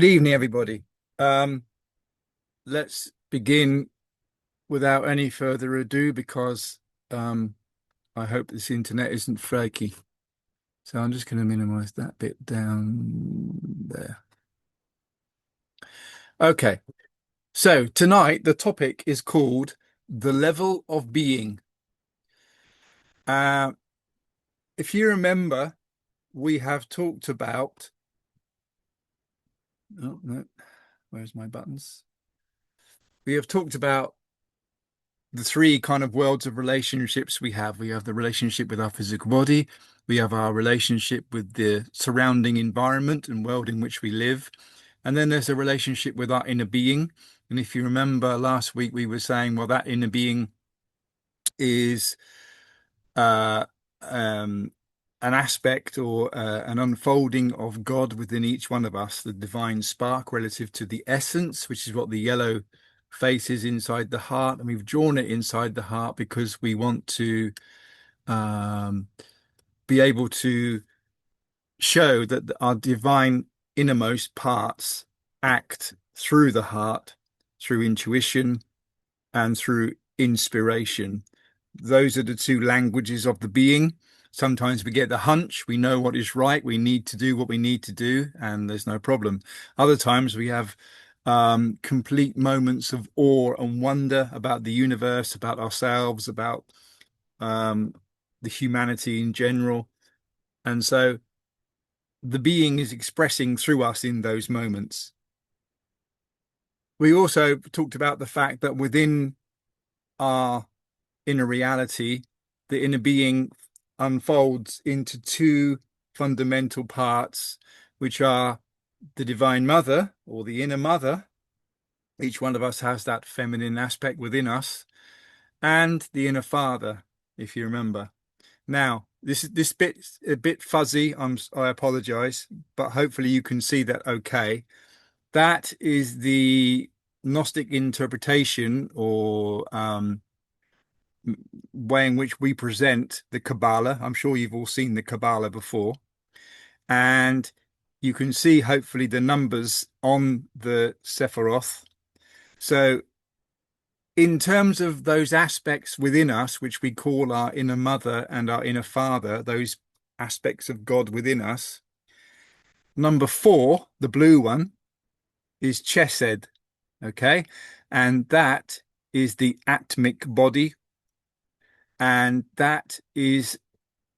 Good evening, everybody. Um, let's begin without any further ado because um, I hope this internet isn't flaky. So I'm just going to minimize that bit down there. Okay, so tonight the topic is called the level of being. Uh, if you remember, we have talked about, oh no, where's my buttons? We have talked about the three kind of worlds of relationships we have. We have the relationship with our physical body, we have our relationship with the surrounding environment and world in which we live, and then there's a relationship with our inner being. And if you remember last week, we were saying, well, that inner being is uh, um, an aspect or an unfolding of God within each one of us, the divine spark relative to the essence, which is what the yellow face is inside the heart. And we've drawn it inside the heart because we want to um, be able to show that our divine innermost parts act through the heart, through intuition, and through inspiration. Those are the two languages of the being. Sometimes we get the hunch, we know what is right, we need to do what we need to do, and there's no problem. Other times we have complete moments of awe and wonder about the universe, about ourselves, about um, the humanity in general. And so the being is expressing through us in those moments. We also talked about the fact that within our inner reality, the inner being unfolds into two fundamental parts, which are the Divine Mother or the inner mother. Each one of us has that feminine aspect within us, and the inner father, if you remember. Now, this bit's a bit fuzzy. I apologize, but hopefully you can see that okay. That is the Gnostic interpretation or way in which we present the Kabbalah. I'm sure you've all seen the Kabbalah before, and you can see hopefully the numbers on the Sephiroth. So, in terms of those aspects within us, which we call our inner mother and our inner father, those aspects of God within us, number four, the blue one, is Chesed, okay? And that is the atmic body, and that is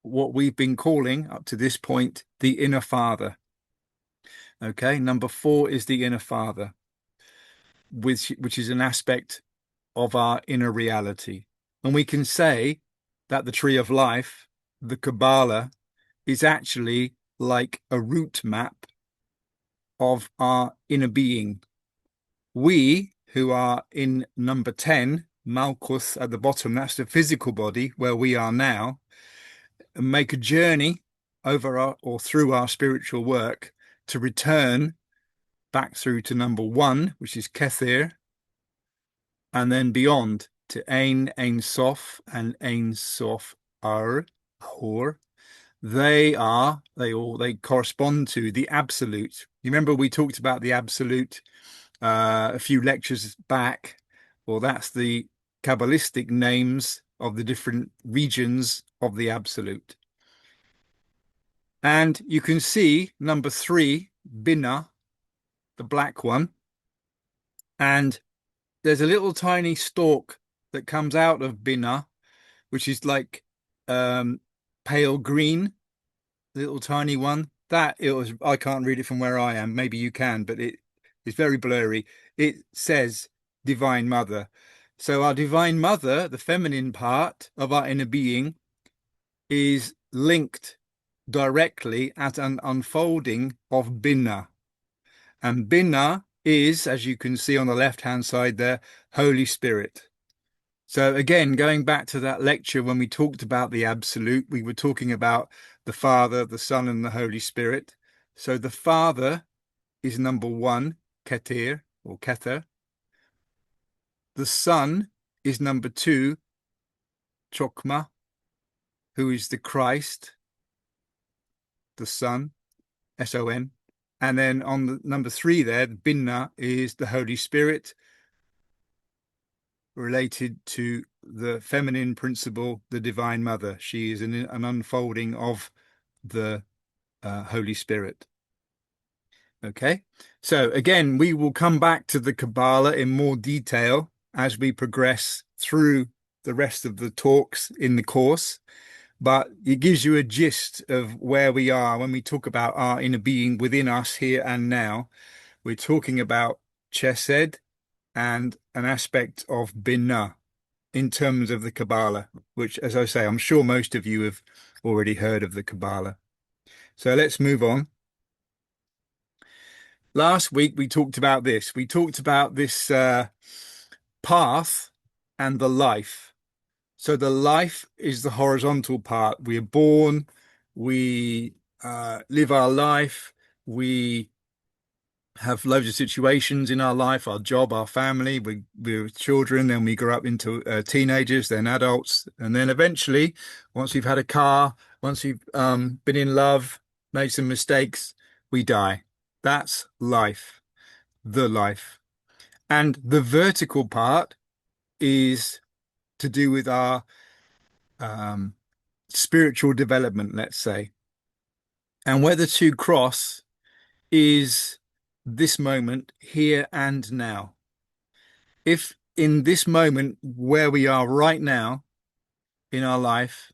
what we've been calling up to this point the inner father. Okay, number four is the inner father, which is an aspect of our inner reality. And we can say that the tree of life, the Kabbalah, is actually like a route map of our inner being. We who are in number 10, Malkuth at the bottom, that's the physical body where we are now, and make a journey over our or through our spiritual work to return back through to number one, which is Kether, and then beyond to Ein Sof and Ein Sof Or. They correspond to the absolute. You remember we talked about the absolute a few lectures back. Well, that's the Kabbalistic names of the different regions of the absolute. And you can see number three, Binah, the black one. And there's a little tiny stalk that comes out of Binah, which is like um, pale green, little tiny one. That it was, I can't read it from where I am. Maybe you can, but it is very blurry. It says Divine Mother. So our Divine Mother, the feminine part of our inner being, is linked directly at an unfolding of Binah. And Binah is, as you can see on the left-hand side there, Holy Spirit. So again, going back to that lecture when we talked about the absolute, we were talking about the Father, the Son, and the Holy Spirit. So the Father is number one, Keter or Kether. The Son is number two, Chokmah, who is the Christ, the Son, S-O-N. And then on the number three there, the Binna is the Holy Spirit, related to the feminine principle, the Divine Mother. She is an unfolding of the Holy Spirit. Okay, so again, we will come back to the Kabbalah in more detail as we progress through the rest of the talks in the course, but it gives you a gist of where we are when we talk about our inner being within us here and now. We're talking about Chesed and an aspect of Binah in terms of the Kabbalah, which, as I say, I'm sure most of you have already heard of the Kabbalah. So let's move on. Last week we talked about this. We talked about this path and the life. So the life is the horizontal part. We are born, we live our life, we have loads of situations in our life, our job, our family. We're children, then we grow up into teenagers, then adults, and then eventually, once we've had a car, once we've been in love, made some mistakes, we die. That's life, the life. And the vertical part is to do with our um, spiritual development, let's say. And where the two cross is this moment, here and now. If in this moment where we are right now in our life,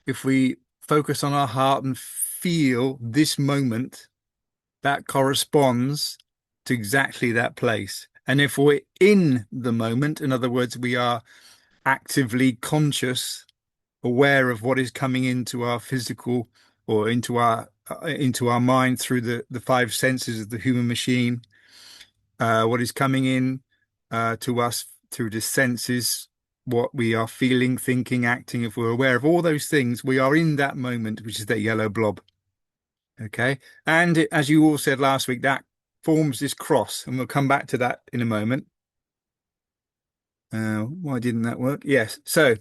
if we focus on our heart and feel this moment, that corresponds to exactly that place. And if we're in the moment, in other words, we are actively conscious, aware of what is coming into our physical or into our mind through the five senses of the human machine, what is coming in to us through the senses, what we are feeling, thinking, acting. If we're aware of all those things, we are in that moment, which is that yellow blob. Okay. And as you all said last week, that forms this cross, and we'll come back to that in a moment. Why didn't that work? Yes. So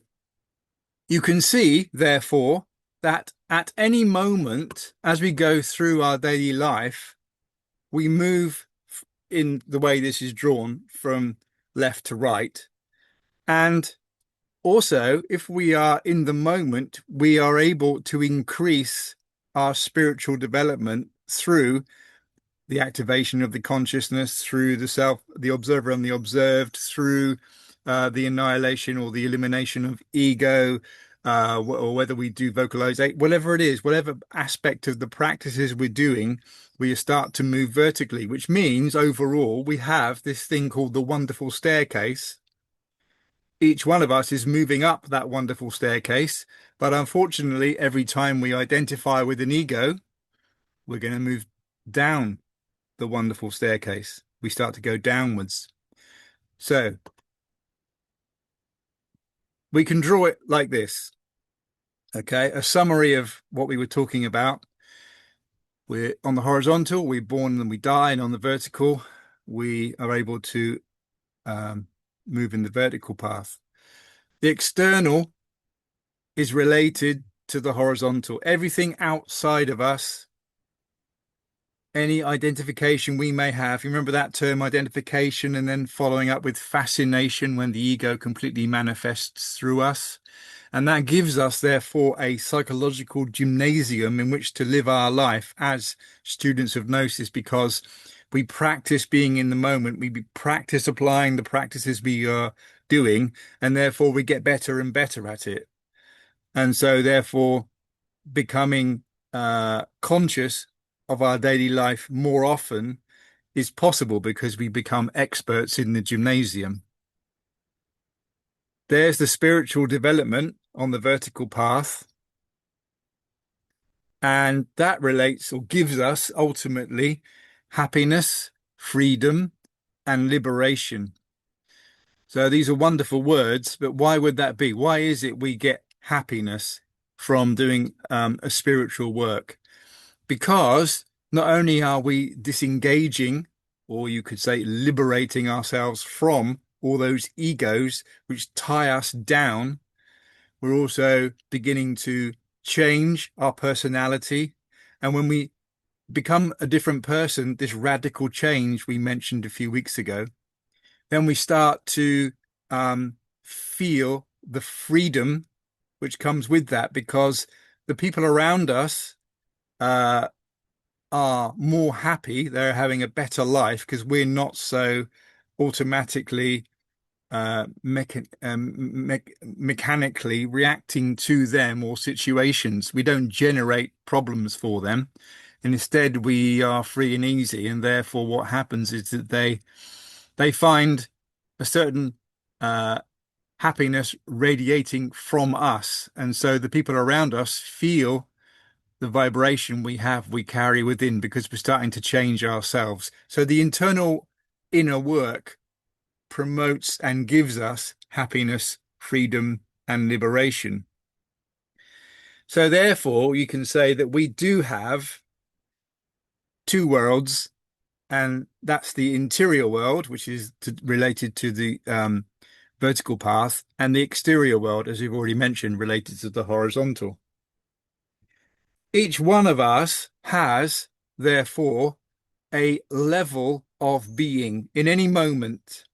you can see, therefore, that at any moment as we go through our daily life, we move in the way this is drawn from left to right. And also, if we are in the moment, we are able to increase our spiritual development through the activation of the consciousness, through the self, the observer and the observed, through the annihilation or the elimination of ego, or whether we do vocalization, whatever it is, whatever aspect of the practices we're doing, we start to move vertically, which means overall we have this thing called the wonderful staircase. Each one of us is moving up that wonderful staircase, but unfortunately, every time we identify with an ego, we're going to move down the wonderful staircase. We start to go downwards. So we can draw it like this. Okay, a summary of what we were talking about. We're on the horizontal, we're born and we die, and on the vertical, we are able to move in the vertical path. The external is related to the horizontal. Everything outside of us, any identification we may have. You remember that term, identification, and then following up with fascination when the ego completely manifests through us. And that gives us, therefore, a psychological gymnasium in which to live our life as students of Gnosis, because we practice being in the moment, we practice applying the practices we are doing, and therefore we get better and better at it. And so, therefore, becoming conscious of our daily life more often is possible because we become experts in the gymnasium. There's the spiritual development on the vertical path. And that relates or gives us ultimately happiness, freedom, and liberation. So these are wonderful words, but why would that be? Why is it we get happiness from doing a spiritual work? Because not only are we disengaging, or you could say liberating ourselves from all those egos which tie us down, we're also beginning to change our personality. And when we become a different person, this radical change we mentioned a few weeks ago, then we start to feel the freedom which comes with that because the people around us uh, are more happy. They're having a better life because we're not so automatically mechanically reacting to them or situations. We don't generate problems for them. And instead, we are free and easy. And therefore, what happens is that they find a certain uh, happiness radiating from us. And so the people around us feel the vibration we carry within because we're starting to change ourselves. So the internal inner work promotes and gives us happiness, freedom, and liberation. So therefore, you can say that we do have two worlds, and that's the interior world, which is related to the vertical path, and the exterior world, as we've already mentioned, related to the horizontal. Each one of us has, therefore, a level of being in any moment.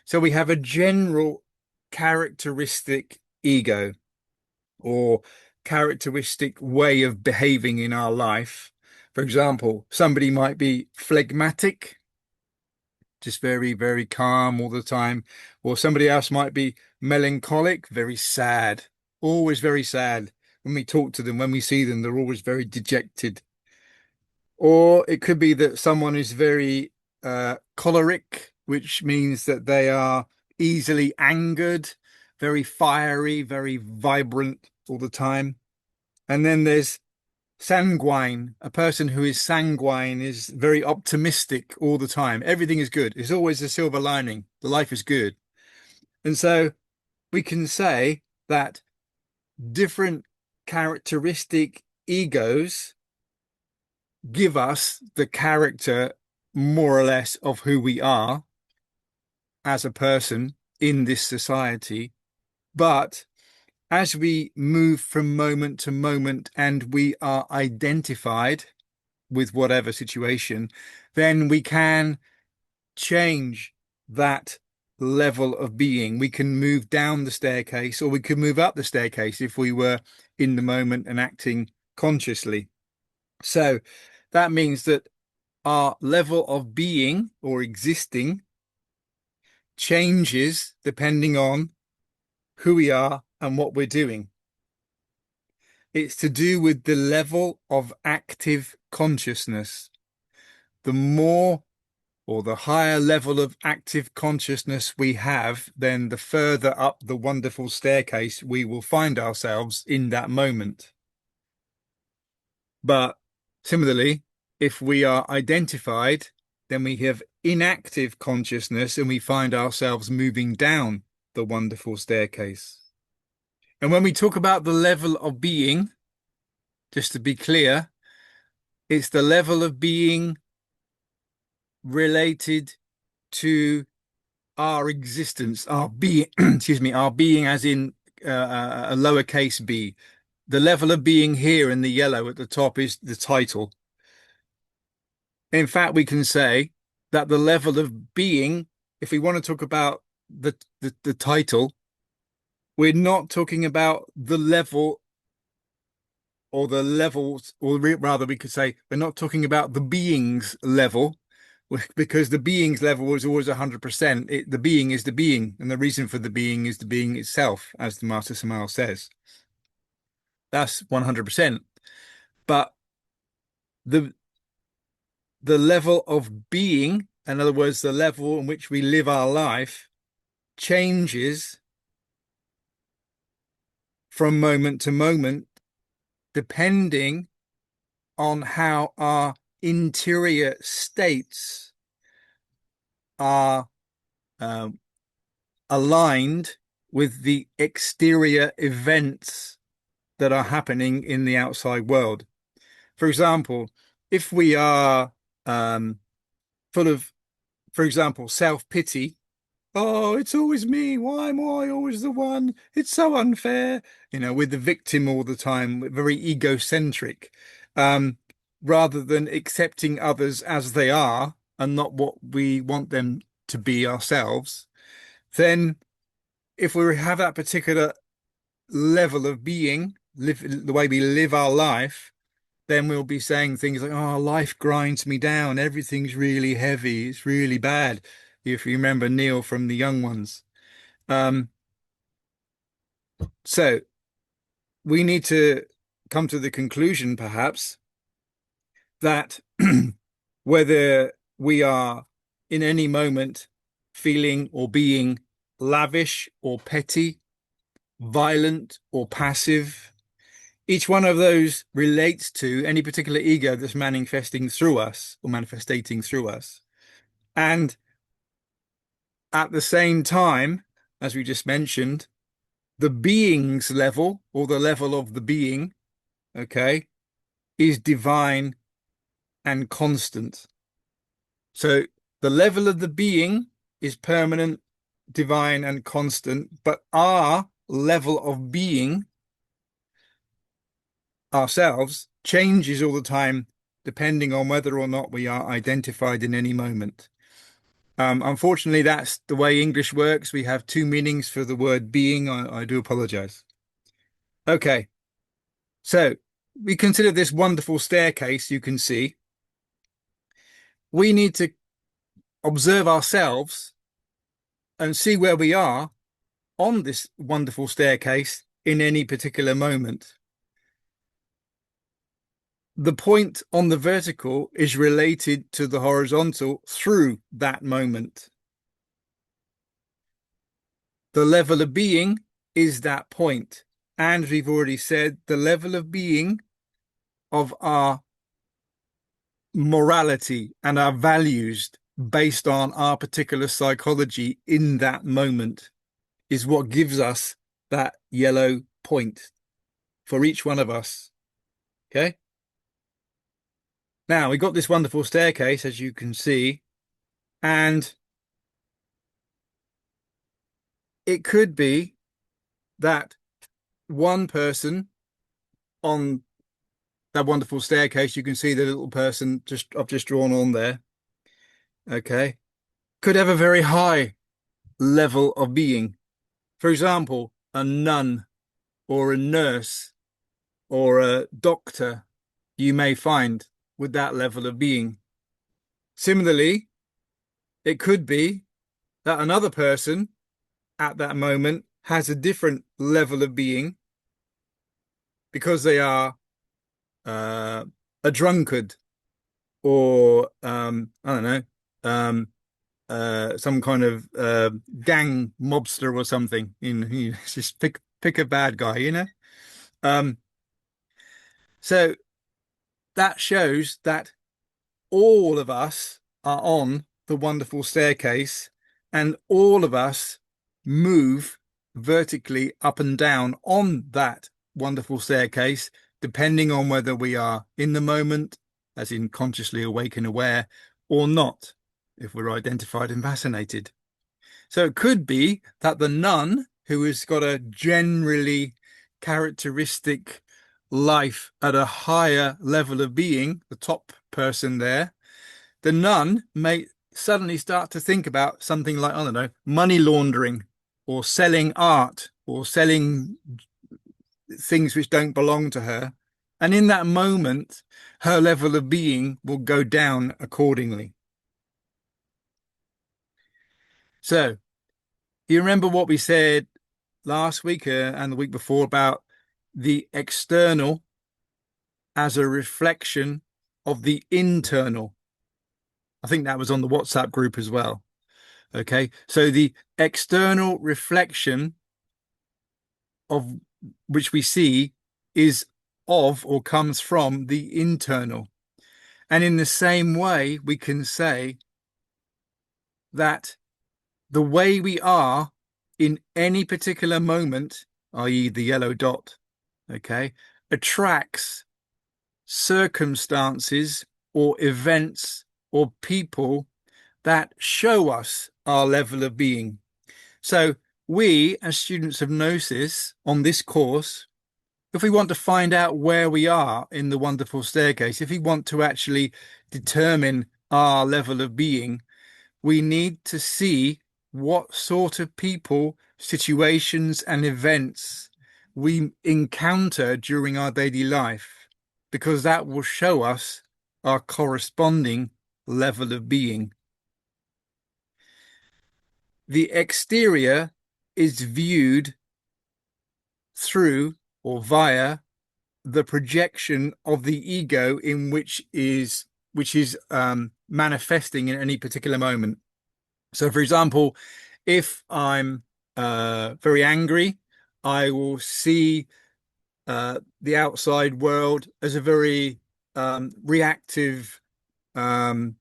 So we have a general characteristic ego or characteristic way of behaving in our life. For example, somebody might be phlegmatic, just very, very calm all the time, or somebody else might be melancholic, very sad, always very sad. When we talk to them, when we see them, they're always very dejected. Or it could be that someone is very choleric, which means that they are easily angered, very fiery, very vibrant all the time. And then there's sanguine. A person who is sanguine is very optimistic all the time. Everything is good. There's always a silver lining. The life is good. And so we can say that different characteristic egos give us the character more or less of who we are as a person in this society. But as we move from moment to moment and we are identified with whatever situation, then we can change that level of being. We can move down the staircase or we can move up the staircase if we were in the moment and acting consciously. So that means that our level of being or existing changes depending on who we are and what we're doing. It's to do with the level of active consciousness. The more or the higher level of active consciousness we have, then the further up the wonderful staircase we will find ourselves in that moment. But similarly, if we are identified, then we have inactive consciousness and we find ourselves moving down the wonderful staircase. And when we talk about the level of being, just to be clear, it's the level of being related to our existence, our being, excuse me, our being as in a lowercase b. The level of being here in the yellow at the top is the title. In fact, we can say that the level of being, if we want to talk about the title, we're not talking about the level or the levels, or rather, we could say we're not talking about the being's level, because the being's level is always 100%. The being is the being, and the reason for the being is the being itself, as the Master Samael says. That's 100%. But the the level of being, in other words, the level in which we live our life, changes from moment to moment, depending on how our interior states are um, aligned with the exterior events that are happening in the outside world. For example, if we are full of, for example, self-pity, oh, it's always me. Why am I always the one? It's so unfair. With the victim all the time, very egocentric. rather than accepting others as they are and not what we want them to be ourselves, then if we have that particular level of being, live the way we live our life, then we'll be saying things like, "Oh, life grinds me down. Everything's really heavy. It's really bad." If you remember Neil from the Young Ones. Um, so we need to come to the conclusion, perhaps, that whether we are in any moment feeling or being lavish or petty, violent or passive, each one of those relates to any particular ego that's manifesting through us or manifestating through us. And at the same time, as we just mentioned, the being's level or the level of the being, okay, is divine and constant. So the level of the being is permanent, divine, and constant, but our level of being ourselves changes all the time, depending on whether or not we are identified in any moment. Unfortunately, that's the way English works. We have two meanings for the word being. I do apologize. Okay, so we consider this wonderful staircase you can see. We need to observe ourselves and see where we are on this wonderful staircase in any particular moment. The point on the vertical is related to the horizontal through that moment. The level of being is that point. And we've already said the level of being of our morality and our values based on our particular psychology in that moment is what gives us that yellow point for each one of us. Okay. Now we've got this wonderful staircase, as you can see, and it could be that one person on that wonderful staircase, you can see the little person just I've just drawn on there, okay, could have a very high level of being. For example, a nun or a nurse or a doctor you may find with that level of being. Similarly, it could be that another person at that moment has a different level of being because they are uh, a drunkard or I don't know, some kind of gang mobster or something. Just pick a bad guy. Um, so that shows that all of us are on the wonderful staircase, and all of us move vertically up and down on that wonderful staircase, depending on whether we are in the moment, as in consciously awake and aware, or not, if we're identified and fascinated. So it could be that the nun, who has got a generally characteristic life at a higher level of being, the top person there, the nun may suddenly start to think about something like, I don't know, money laundering or selling art or selling things which don't belong to her. And in that moment, her level of being will go down accordingly. So, you remember what we said last week and the week before about the external as a reflection of the internal. I think that was on the WhatsApp group as well. Okay, so the external reflection of which we see is of or comes from the internal. And in the same way, we can say that the way we are in any particular moment, i.e., the yellow dot, okay, attracts circumstances or events or people that show us our level of being. So we, as students of Gnosis on this course, if we want to find out where we are in the wonderful staircase, if we want to actually determine our level of being, we need to see what sort of people, situations, and events we encounter during our daily life, because that will show us our corresponding level of being. The exterior is viewed through or via the projection of the ego in which is manifesting in any particular moment. So, for example, if I'm very angry, I will see the outside world as a very reactive, um,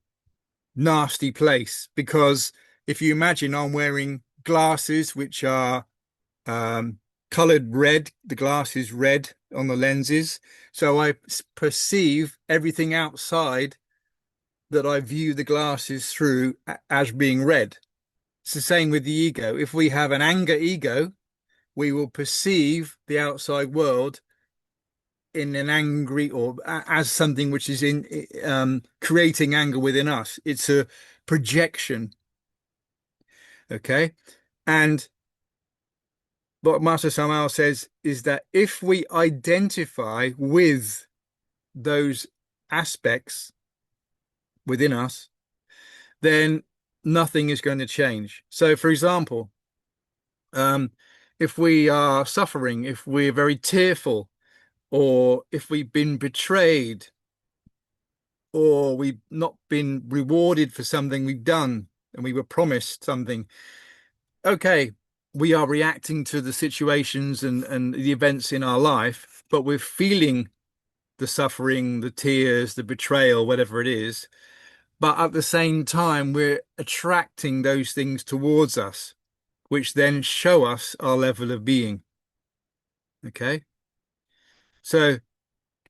nasty place. Because if you imagine, I'm wearing glasses which are um, colored red, the glass is red on the lenses. So I perceive everything outside that I view the glasses through as being red. It's the same with the ego. If we have an anger ego, we will perceive the outside world in an angry or as something which is in creating anger within us. It's a projection. Okay. And what Master Samael says is that if we identify with those aspects within us, then nothing is going to change. So, for example, um, if we are suffering, if we're very tearful, or if we've been betrayed, or we've not been rewarded for something we've done and we were promised something, okay, we are reacting to the situations and the events in our life, but we're feeling the suffering, the tears, the betrayal, whatever it is. But at the same time, we're attracting those things towards us, which then show us our level of being. Okay. So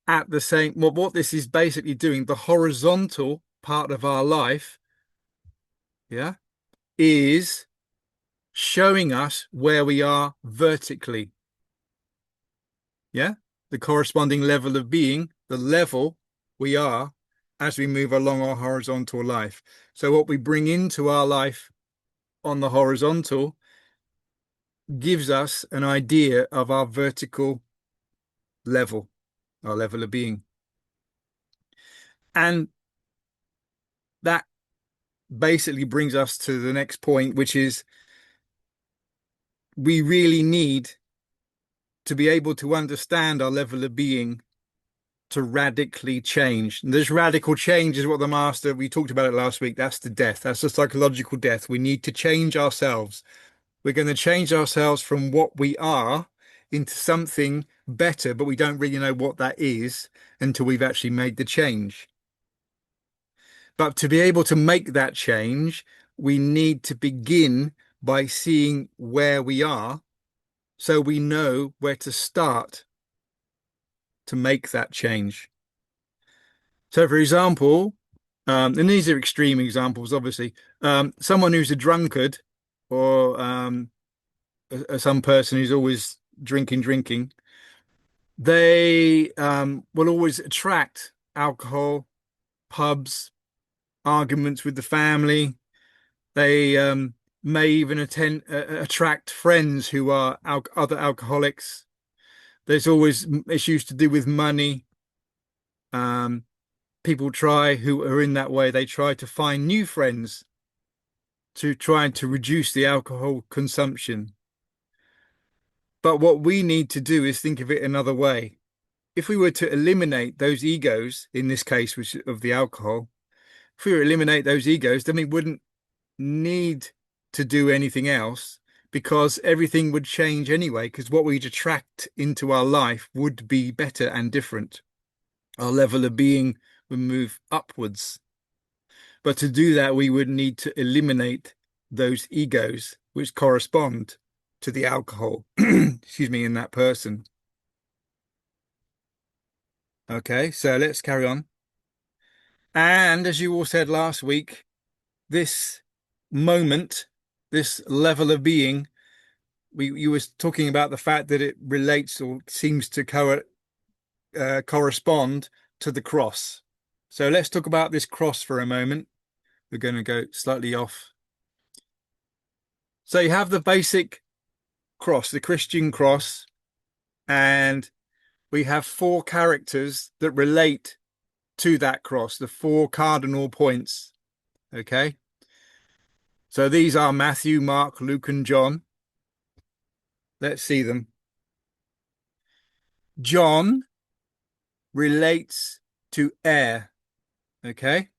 at the same, well, what this is basically doing, the horizontal part of our life, yeah, is showing us where we are vertically. Yeah. The corresponding level of being, the level we are as we move along our horizontal life. So what we bring into our life on the horizontal gives us an idea of our vertical level, our level of being. And that basically brings us to the next point, which is we really need to be able to understand our level of being to radically change. And this radical change is what the master, we talked about it last week. That's the death. That's the psychological death. We need to change ourselves. We're going to change ourselves from what we are into something better, but we don't really know what that is until we've actually made the change. But to be able to make that change, we need to begin by seeing where we are so we know where to start to make that change. So, for example, and these are extreme examples, obviously, someone who's a drunkard or some person who's always drinking, they will always attract alcohol, pubs, arguments with the family. They may even attract friends who are other alcoholics. There's always issues to do with money. Um, People try who are in that way, they try to find new friends to try to reduce the alcohol consumption. But what we need to do is think of it another way. If we were to eliminate those egos, in this case, which of the alcohol, if we were to eliminate those egos, then we wouldn't need to do anything else because everything would change anyway, because what we'd attract into our life would be better and different. Our level of being would move upwards. But to do that, we would need to eliminate those egos which correspond to the alcohol, excuse me, in that person. Okay, so let's carry on. And as you all said last week, this moment, this level of being we you was talking about the fact that it relates or seems to correspond to the cross. So let's talk about this cross for a moment. We're going to go slightly off. So you have the basic cross, the Christian cross, and we have four characters that relate to that cross, the four cardinal points. Okay. So these are Matthew, Mark, Luke, and John. Let's see them. John relates to air. Okay.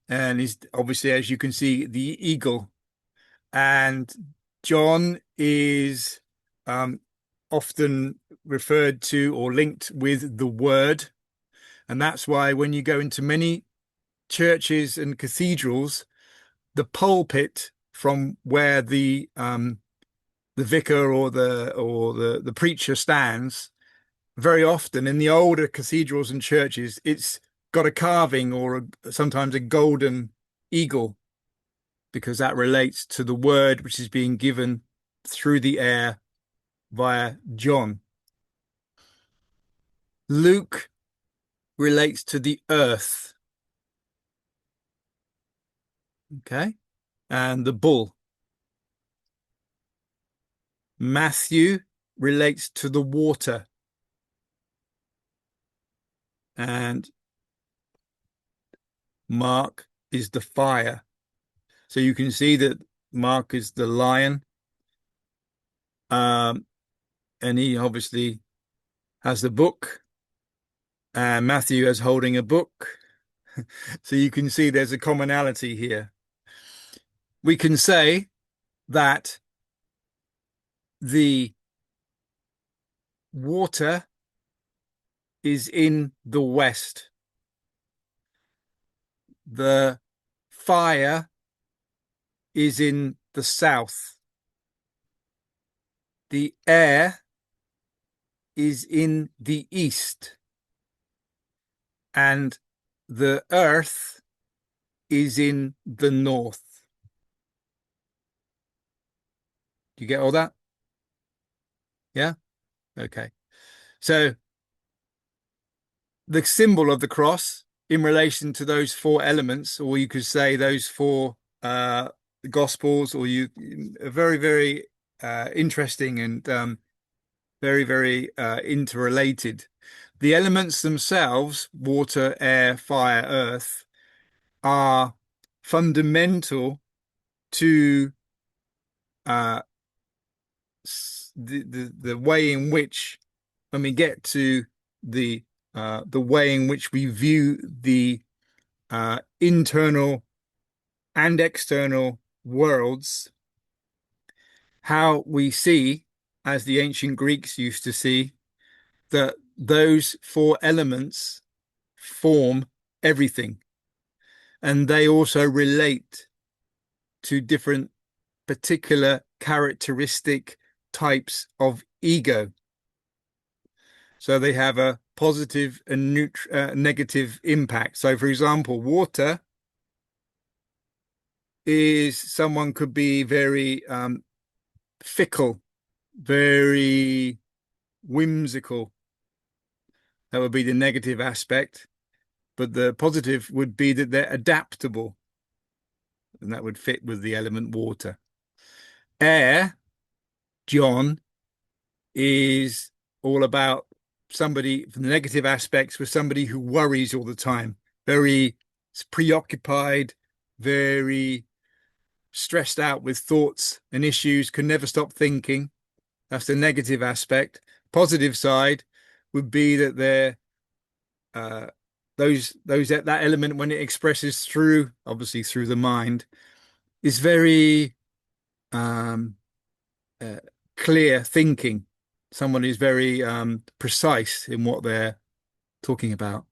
And he's obviously, as you can see, the eagle. And John is um, often referred to or linked with the word. And that's why when you go into many churches and cathedrals, the pulpit from where the vicar or the preacher stands, very often in the older cathedrals and churches, it's got a carving or sometimes a golden eagle, because that relates to the word which is being given through the air via John. Luke relates to the earth, okay, and the bull. Matthew relates to the water, and Mark is the fire. So you can see that Mark is the lion, um, and he obviously has the book, and Matthew is holding a book. So you can see there's a commonality here. We can say that the water is in the west. The fire is in the south. The air is in the east. And the earth is in the north. Do you get all that? Yeah? Okay. So the symbol of the cross in relation to those four elements, or you could say those four gospels, or you very, very interesting and very, very interrelated. The elements themselves, water, air, fire, earth, are fundamental to uh, the way in which, when we get to the way in which we view the internal and external worlds, how we see, as the ancient Greeks used to see, that those four elements form everything, and they also relate to different particular characteristic types of ego. So they have a positive and negative impact. So, for example, water is someone could be very fickle, very whimsical. That would be the negative aspect. But the positive would be that they're adaptable, and that would fit with the element water. Air, John, is all about somebody, from the negative aspects, with somebody who worries all the time, very preoccupied, very stressed out with thoughts and issues, can never stop thinking. That's the negative aspect. Positive side would be that they're that element, when it expresses through, obviously through the mind, is very um, uh, clear thinking. Someone who's very precise in what they're talking about.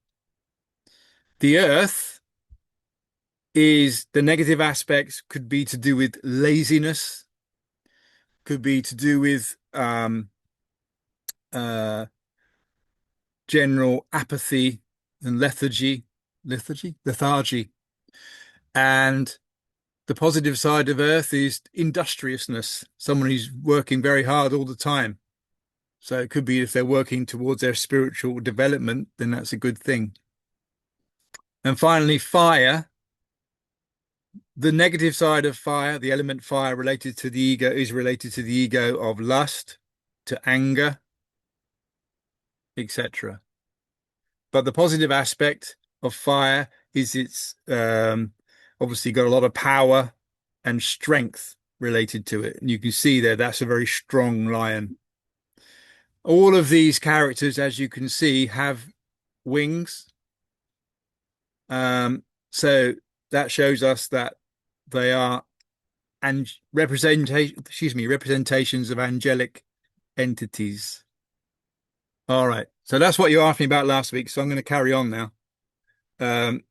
The earth is the negative aspects, could be to do with laziness, could be to do with uh, general apathy and lethargy. And The positive side of Earth is industriousness, someone who's working very hard all the time. So it could be if they're working towards their spiritual development, then that's a good thing. And finally, fire. The negative side of fire, the element fire related to the ego, is related to the ego of lust, to anger, etc. But the positive aspect of fire is it's obviously got a lot of power and strength related to it. And you can see there that's a very strong lion. All of these characters, as you can see, have wings. So that shows us that they are and representations of angelic entities. All right. So that's what you asked me about last week. So I'm going to carry on now. Um,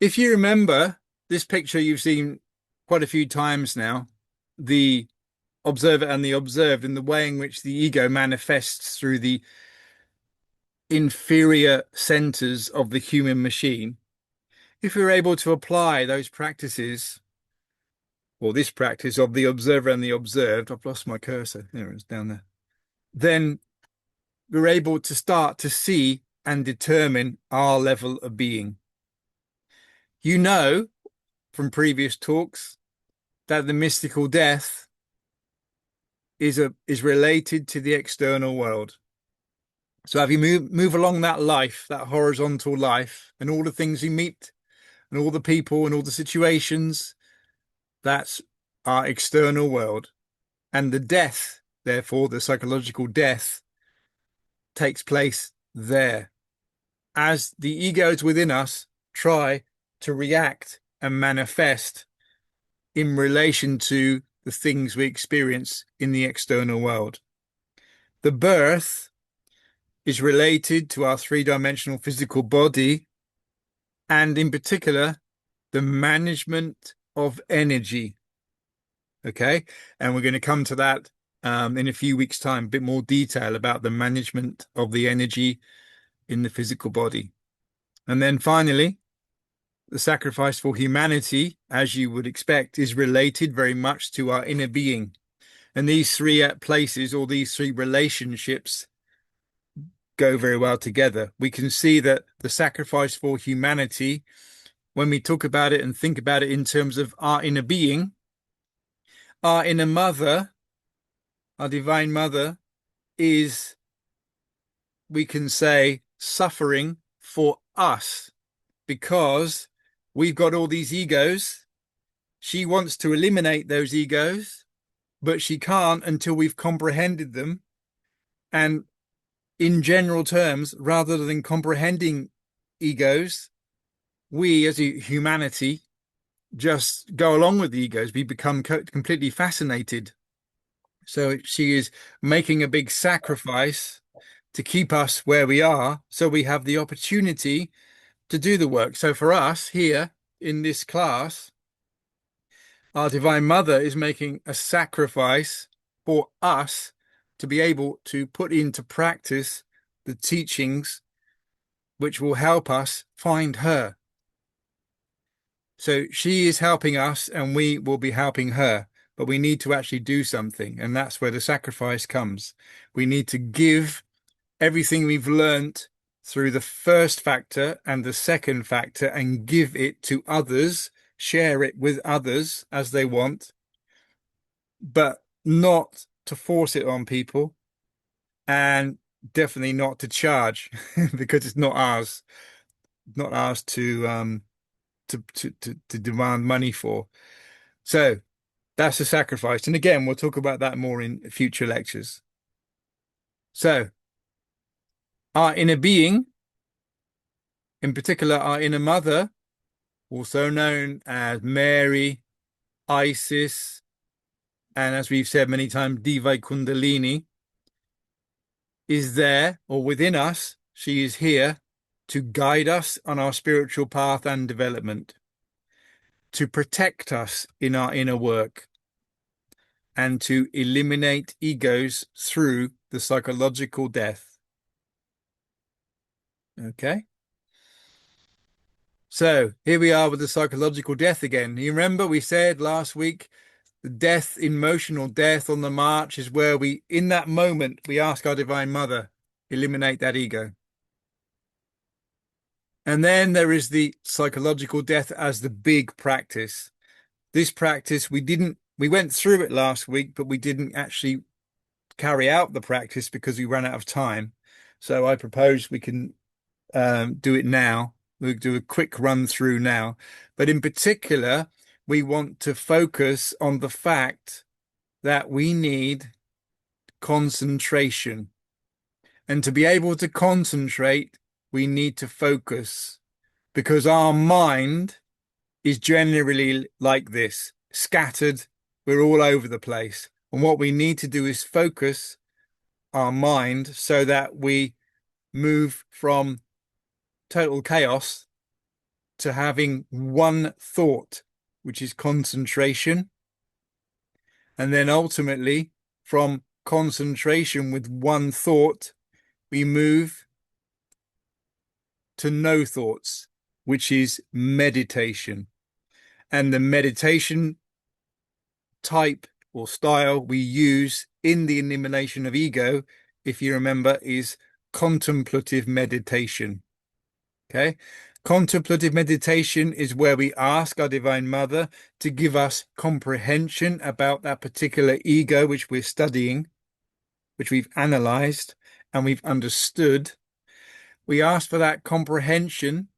if you remember this picture, you've seen quite a few times now, the observer and the observed, and the way in which the ego manifests through the inferior centers of the human machine. If we're able to apply those practices, or this practice of the observer and the observed, I've lost my cursor. There it is down there. Then we're able to start to see and determine our level of being. You know from previous talks that the mystical death is related to the external world. So if you move along that life, that horizontal life, and all the things you meet, and all the people and all the situations, that's our external world. And the death, therefore, the psychological death, takes place there. As the egos within us try to react and manifest in relation to the things we experience in the external world. The birth is related to our three-dimensional physical body, and in particular, the management of energy. Okay, and we're going to come to that in a few weeks' time, a bit more detail about the management of the energy in the physical body. And then finally, the sacrifice for humanity, as you would expect, is related very much to our inner being. And these three places, or these three relationships, go very well together. We can see that the sacrifice for humanity, when we talk about it and think about it in terms of our inner being, our inner mother, our divine mother, is, we can say, suffering for us because we've got all these egos. She wants to eliminate those egos, but she can't until we've comprehended them. And in general terms, rather than comprehending egos, we as a humanity just go along with the egos. We become completely fascinated. So she is making a big sacrifice to keep us where we are, so we have the opportunity to do the work. So for us here in this class, our Divine Mother is making a sacrifice for us to be able to put into practice the teachings which will help us find her. So she is helping us and we will be helping her, but we need to actually do something. And that's where the sacrifice comes. We need to give everything we've learnt through the first factor and the second factor and give it to others, share it with others as they want, but not to force it on people, and definitely not to charge because it's not ours, to demand money for. So that's a sacrifice. And again, we'll talk about that more in future lectures. So our inner being, in particular our inner mother, also known as Mary, Isis, and as we've said many times, Diva Kundalini, is there, or within us. She is here to guide us on our spiritual path and development, to protect us in our inner work, and to eliminate egos through the psychological death. Okay? So here we are with the psychological death again. You remember we said last week the death, emotional death on the march is where we, in that moment, we ask our Divine Mother, eliminate that ego. And then there is the psychological death as the big practice. This practice, we went through it last week, but we didn't actually carry out the practice because we ran out of time. So I propose we can do it now. We'll do a quick run through now. But in particular, we want to focus on the fact that we need concentration. And to be able to concentrate, we need to focus because our mind is generally like this, scattered. We're all over the place. And what we need to do is focus our mind so that we move from total chaos to having one thought, which is concentration. And then ultimately, from concentration with one thought, we move to no thoughts, which is meditation. And the meditation type or style we use in the elimination of ego, if you remember, is contemplative meditation. Okay. Contemplative meditation is where we ask our Divine Mother to give us comprehension about that particular ego which we're studying, which we've analyzed and we've understood. We ask for that comprehension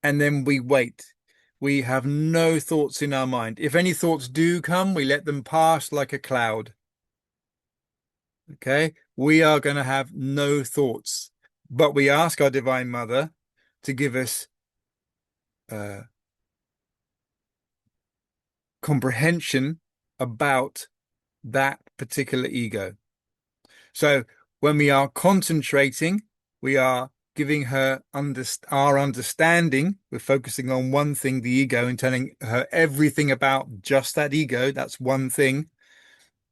and then we wait. We have no thoughts in our mind. If any thoughts do come, we let them pass like a cloud. Okay? We are going to have no thoughts, but we ask our Divine Mother to give us comprehension about that particular ego. So when we are concentrating, we are giving her our understanding. We're focusing on one thing, the ego, and telling her everything about just that ego. That's one thing.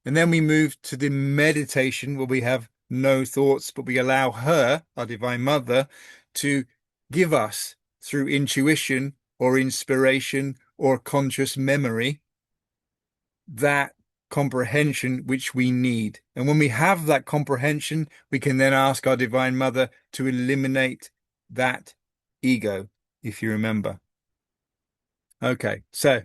And then we move to the meditation where we have no thoughts, but we allow her, our Divine Mother, to give us through intuition or inspiration or conscious memory that comprehension which we need. And when we have that comprehension, we can then ask our Divine Mother to eliminate that ego, if you remember. Okay, so